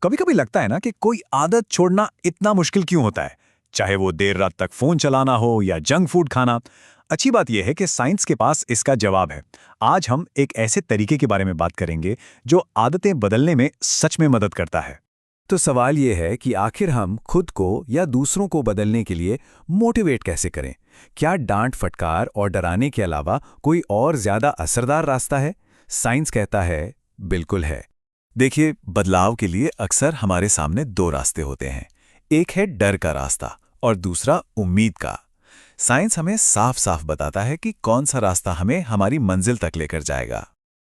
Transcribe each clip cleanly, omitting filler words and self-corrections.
कभी कभी लगता है ना कि कोई आदत छोड़ना इतना मुश्किल क्यों होता है, चाहे वो देर रात तक फोन चलाना हो या जंक फूड खाना। अच्छी बात यह है कि साइंस के पास इसका जवाब है। आज हम एक ऐसे तरीके के बारे में बात करेंगे जो आदतें बदलने में सच में मदद करता है। तो सवाल ये है कि आखिर हम खुद को या दूसरों को बदलने के लिए मोटिवेट कैसे करें? क्या डांट फटकार और डराने के अलावा कोई और ज्यादा असरदार रास्ता है? साइंस कहता है बिल्कुल है। देखिए, बदलाव के लिए अक्सर हमारे सामने दो रास्ते होते हैं। एक है डर का रास्ता और दूसरा उम्मीद का। साइंस हमें साफ साफ बताता है कि कौन सा रास्ता हमें हमारी मंजिल तक लेकर जाएगा।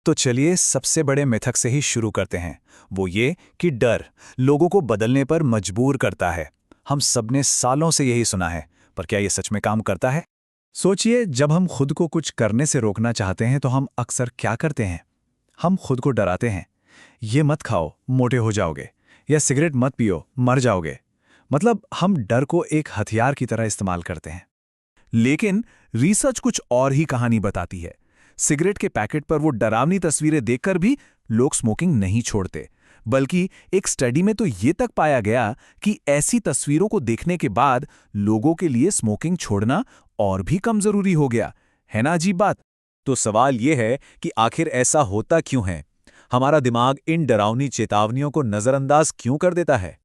तो चलिए सबसे बड़े मिथक से ही शुरू करते हैं। वो ये कि डर लोगों को बदलने पर मजबूर करता है। हम सबने सालों से यही सुना है, पर क्या ये सच में काम करता है? सोचिए, जब हम खुद को कुछ करने से रोकना चाहते हैं तो हम अक्सर क्या करते हैं? हम खुद को डराते हैं। ये मत खाओ, मोटे हो जाओगे, या सिगरेट मत पियो, मर जाओगे। मतलब हम डर को एक हथियार की तरह इस्तेमाल करते हैं। लेकिन रिसर्च कुछ और ही कहानी बताती है। सिगरेट के पैकेट पर वो डरावनी तस्वीरें देखकर भी लोग स्मोकिंग नहीं छोड़ते, बल्कि एक स्टडी में तो ये तक पाया गया कि ऐसी तस्वीरों को देखने के बाद लोगों के लिए स्मोकिंग छोड़ना और भी कम जरूरी हो गया। है ना अजीब बात? तो सवाल ये है कि आखिर ऐसा होता क्यों है? हमारा दिमाग इन डरावनी चेतावनियों को नजरअंदाज क्यों कर देता है?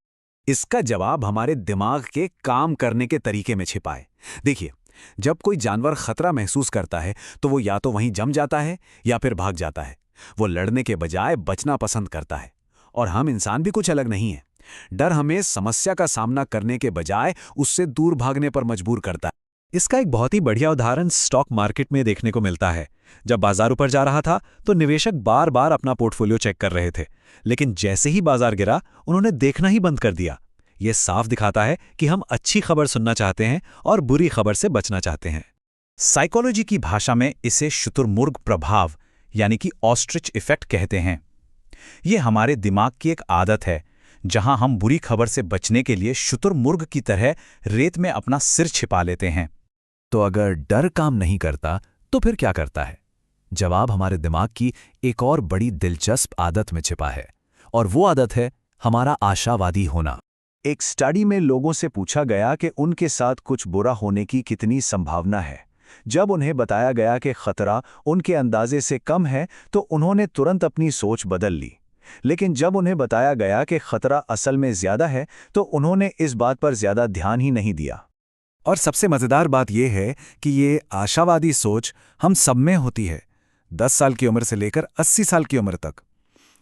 इसका जवाब हमारे दिमाग के काम करने के तरीके में छिपा है। देखिए, जब कोई जानवर खतरा महसूस करता है तो वो या तो वहीं जम जाता है या फिर भाग जाता है। वो लड़ने के बजाय बचना पसंद करता है। और हम इंसान भी कुछ अलग नहीं है। डर हमें समस्या का सामना करने के बजाय उससे दूर भागने पर मजबूर करता है। इसका एक बहुत ही बढ़िया उदाहरण स्टॉक मार्केट में देखने को मिलता है। जब बाजार ऊपर जा रहा था तो निवेशक बार बार अपना पोर्टफोलियो चेक कर रहे थे, लेकिन जैसे ही बाजार गिरा उन्होंने देखना ही बंद कर दिया। यह साफ दिखाता है कि हम अच्छी खबर सुनना चाहते हैं और बुरी खबर से बचना चाहते हैं। साइकोलॉजी की भाषा में इसे शुतुरमुर्ग प्रभाव यानी कि ऑस्ट्रिच इफेक्ट कहते हैं। यह हमारे दिमाग की एक आदत है, जहां हम बुरी खबर से बचने के लिए शुतुरमुर्ग की तरह रेत में अपना सिर छिपा लेते हैं। तो अगर डर काम नहीं करता तो फिर क्या करता है? जवाब हमारे दिमाग की एक और बड़ी दिलचस्प आदत में छिपा है, और वो आदत है हमारा आशावादी होना। एक स्टडी में लोगों से पूछा गया कि उनके साथ कुछ बुरा होने की कितनी संभावना है। जब उन्हें बताया गया कि खतरा उनके अंदाजे से कम है तो उन्होंने तुरंत अपनी सोच बदल ली। लेकिन जब उन्हें बताया गया कि खतरा असल में ज्यादा है तो उन्होंने इस बात पर ज्यादा ध्यान ही नहीं दिया। और सबसे मजेदार बात यह है कि ये आशावादी सोच हम सब में होती है, 10 साल की उम्र से लेकर 80 साल की उम्र तक।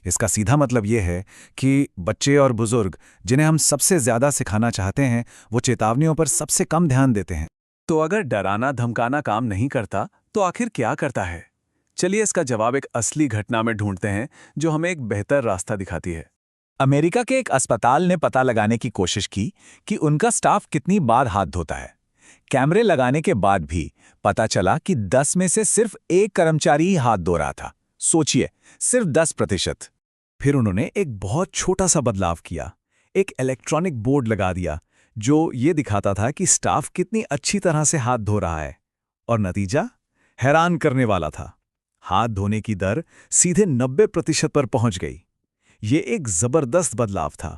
इसका सीधा मतलब यह है कि बच्चे और बुजुर्ग, जिन्हें हम सबसे ज्यादा सिखाना चाहते हैं, वो चेतावनियों पर सबसे कम ध्यान देते हैं। तो अगर डराना धमकाना काम नहीं करता तो आखिर क्या करता है? चलिए इसका जवाब एक असली घटना में ढूंढते हैं जो हमें एक बेहतर रास्ता दिखाती है। अमेरिका के एक अस्पताल ने पता लगाने की कोशिश की कि उनका स्टाफ कितनी बार हाथ धोता है। कैमरे लगाने के बाद भी पता चला कि 10 में से सिर्फ एक कर्मचारी ही हाथ धो रहा था। सोचिए, सिर्फ 10%। फिर उन्होंने एक बहुत छोटा सा बदलाव किया। एक इलेक्ट्रॉनिक बोर्ड लगा दिया जो ये दिखाता था कि स्टाफ कितनी अच्छी तरह से हाथ धो रहा है। और नतीजा हैरान करने वाला था। हाथ धोने की दर सीधे 90% पर पहुंच गई। ये एक जबरदस्त बदलाव था।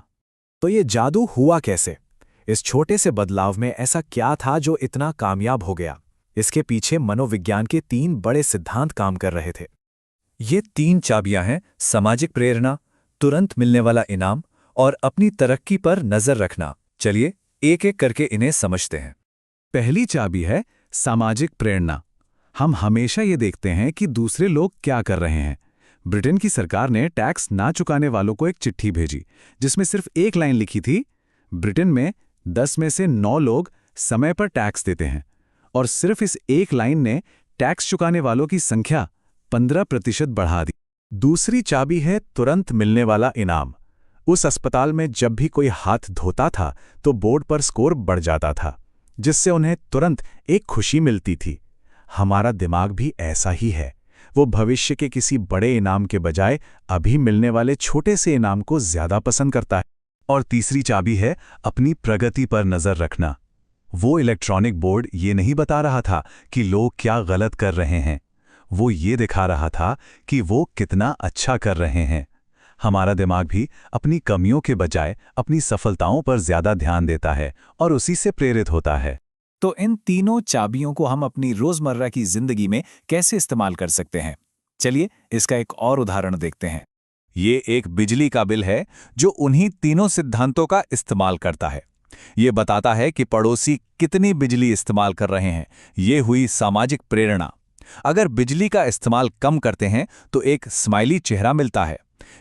तो ये जादू हुआ कैसे? इस छोटे से बदलाव में ऐसा क्या था जो इतना कामयाब हो गया? इसके पीछे मनोविज्ञान के 3 बड़े सिद्धांत काम कर रहे थे। ये 3 चाबियां हैं: सामाजिक प्रेरणा, तुरंत मिलने वाला इनाम और अपनी तरक्की पर नजर रखना। चलिए एक एक करके इन्हें समझते हैं। पहली चाबी है सामाजिक प्रेरणा। हम हमेशा ये देखते हैं कि दूसरे लोग क्या कर रहे हैं। ब्रिटेन की सरकार ने टैक्स ना चुकाने वालों को एक चिट्ठी भेजी जिसमें सिर्फ एक लाइन लिखी थी: ब्रिटेन में 10 में से 9 लोग समय पर टैक्स देते हैं। और सिर्फ इस एक लाइन ने टैक्स चुकाने वालों की संख्या 15% बढ़ा दी। दूसरी चाबी है तुरंत मिलने वाला इनाम। उस अस्पताल में जब भी कोई हाथ धोता था तो बोर्ड पर स्कोर बढ़ जाता था, जिससे उन्हें तुरंत एक खुशी मिलती थी। हमारा दिमाग भी ऐसा ही है। वो भविष्य के किसी बड़े इनाम के बजाय अभी मिलने वाले छोटे से इनाम को ज्यादा पसंद करता है। और तीसरी चाबी है अपनी प्रगति पर नजर रखना। वो इलेक्ट्रॉनिक बोर्ड ये नहीं बता रहा था कि लोग क्या गलत कर रहे हैं, वो ये दिखा रहा था कि वो कितना अच्छा कर रहे हैं। हमारा दिमाग भी अपनी कमियों के बजाय अपनी सफलताओं पर ज्यादा ध्यान देता है और उसी से प्रेरित होता है। तो इन तीनों चाबियों को हम अपनी रोजमर्रा की जिंदगी में कैसे इस्तेमाल कर सकते हैं? चलिए इसका एक और उदाहरण देखते हैं। ये एक बिजली का बिल है जो उन्हीं तीनों सिद्धांतों का इस्तेमाल करता है। ये बताता है कि पड़ोसी कितनी बिजली इस्तेमाल कर रहे हैं। ये हुई सामाजिक प्रेरणा। अगर बिजली का इस्तेमाल कम करते हैं तो एक स्माइली चेहरा मिलता है।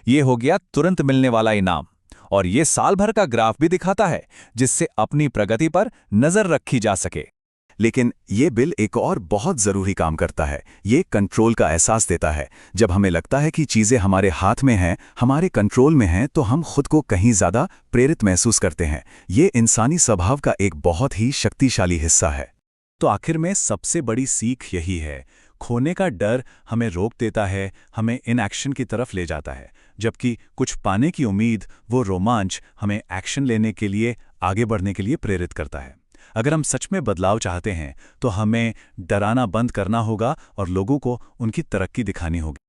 ये हो गया तुरंत मिलने वाला इनाम। और ये साल भर का ग्राफ भी दिखाता है जिससे अपनी प्रगति पर नजर रखी जा सके। लेकिन ये बिल एक और बहुत ज़रूरी काम करता है। ये कंट्रोल का एहसास देता है। जब हमें लगता है कि चीज़ें हमारे हाथ में हैं, हमारे कंट्रोल में हैं, तो हम खुद को कहीं ज़्यादा प्रेरित महसूस करते हैं। ये इंसानी स्वभाव का एक बहुत ही शक्तिशाली हिस्सा है। तो आखिर में सबसे बड़ी सीख यही है, खोने का डर हमें रोक देता है, हमें इनएक्शन की तरफ ले जाता है, जबकि कुछ पाने की उम्मीद, वो रोमांच हमें एक्शन लेने के लिए, आगे बढ़ने के लिए प्रेरित करता है। अगर हम सच में बदलाव चाहते हैं तो हमें डराना बंद करना होगा और लोगों को उनकी तरक्की दिखानी होगी।